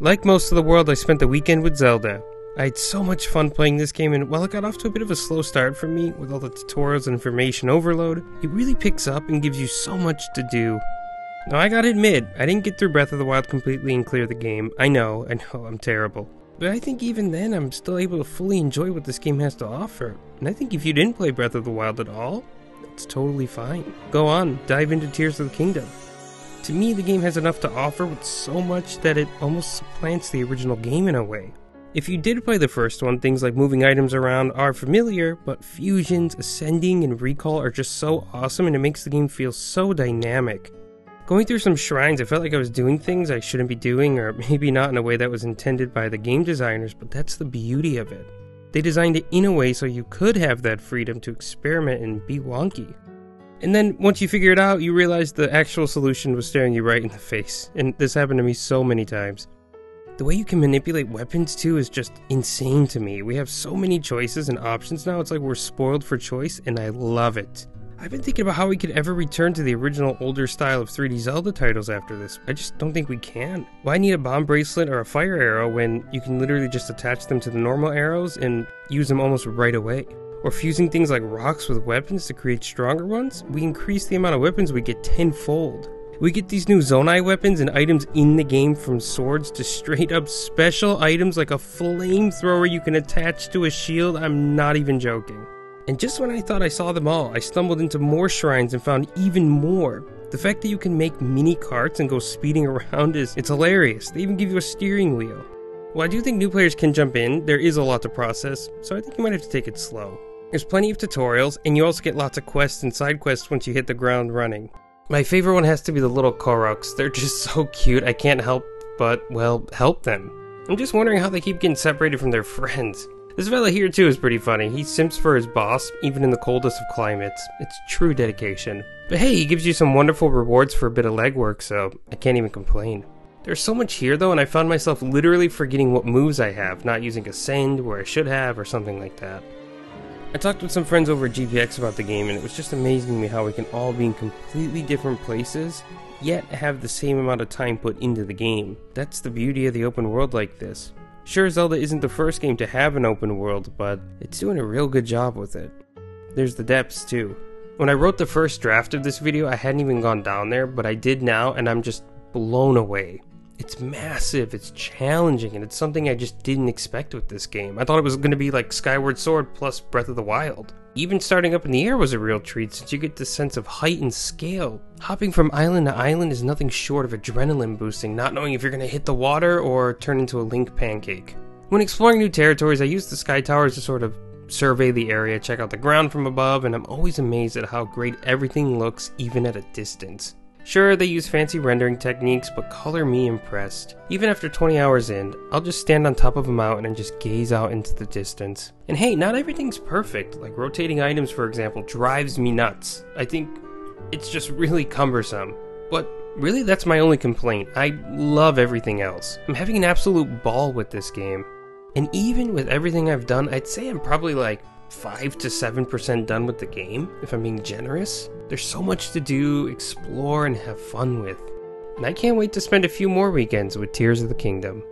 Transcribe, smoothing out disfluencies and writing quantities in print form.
Like most of the world, I spent the weekend with Zelda. I had so much fun playing this game, and while it got off to a bit of a slow start for me, with all the tutorials and information overload, it really picks up and gives you so much to do. Now I gotta admit, I didn't get through Breath of the Wild completely and clear the game. I know, I'm terrible. But I think even then, I'm still able to fully enjoy what this game has to offer. And I think if you didn't play Breath of the Wild at all, it's totally fine. Go on, dive into Tears of the Kingdom. To me, the game has enough to offer with so much that it almost supplants the original game in a way. If you did play the first one, things like moving items around are familiar, but fusions, ascending, and recall are just so awesome, and it makes the game feel so dynamic. Going through some shrines, I felt like I was doing things I shouldn't be doing, or maybe not in a way that was intended by the game designers, but that's the beauty of it. They designed it in a way so you could have that freedom to experiment and be wonky. And then, once you figure it out, you realize the actual solution was staring you right in the face, and this happened to me so many times. The way you can manipulate weapons too is just insane to me. We have so many choices and options now, it's like we're spoiled for choice, and I love it. I've been thinking about how we could ever return to the original older style of 3D Zelda titles after this. I just don't think we can. Why need a bomb bracelet or a fire arrow when you can literally just attach them to the normal arrows and use them almost right away? Or fusing things like rocks with weapons to create stronger ones? We increase the amount of weapons we get tenfold. We get these new Zonai weapons and items in the game, from swords to straight up special items like a flamethrower you can attach to a shield. I'm not even joking. And just when I thought I saw them all, I stumbled into more shrines and found even more. The fact that you can make mini carts and go speeding around it's hilarious. They even give you a steering wheel. While I do think new players can jump in, there is a lot to process, so I think you might have to take it slow. There's plenty of tutorials, and you also get lots of quests and side quests once you hit the ground running. My favorite one has to be the little Koroks. They're just so cute, I can't help but, well, help them. I'm just wondering how they keep getting separated from their friends. This fella here too is pretty funny. He simps for his boss, even in the coldest of climates. It's true dedication. But hey, he gives you some wonderful rewards for a bit of legwork, so I can't even complain. There's so much here though, and I found myself literally forgetting what moves I have, not using Ascend where I should have, or something like that. I talked with some friends over at GPX about the game, and it was just amazing to me how we can all be in completely different places, yet have the same amount of time put into the game. That's the beauty of the open world like this. Sure, Zelda isn't the first game to have an open world, but it's doing a real good job with it. There's the depths too. When I wrote the first draft of this video, I hadn't even gone down there, but I did now, and I'm just blown away. It's massive, it's challenging, and it's something I just didn't expect with this game. I thought it was going to be like Skyward Sword plus Breath of the Wild. Even starting up in the air was a real treat, since you get this sense of height and scale. Hopping from island to island is nothing short of adrenaline boosting, not knowing if you're going to hit the water or turn into a Link pancake. When exploring new territories, I use the Sky Towers to sort of survey the area, check out the ground from above, and I'm always amazed at how great everything looks even at a distance. Sure, they use fancy rendering techniques, but color me impressed. Even after 20 hours in, I'll just stand on top of a mountain and just gaze out into the distance. And hey, not everything's perfect. Like rotating items, for example, drives me nuts. I think it's just really cumbersome. But really, that's my only complaint. I love everything else. I'm having an absolute ball with this game. And even with everything I've done, I'd say I'm probably like 5 to 7% done with the game, if I'm being generous. There's so much to do, explore, and have fun with. And I can't wait to spend a few more weekends with Tears of the Kingdom.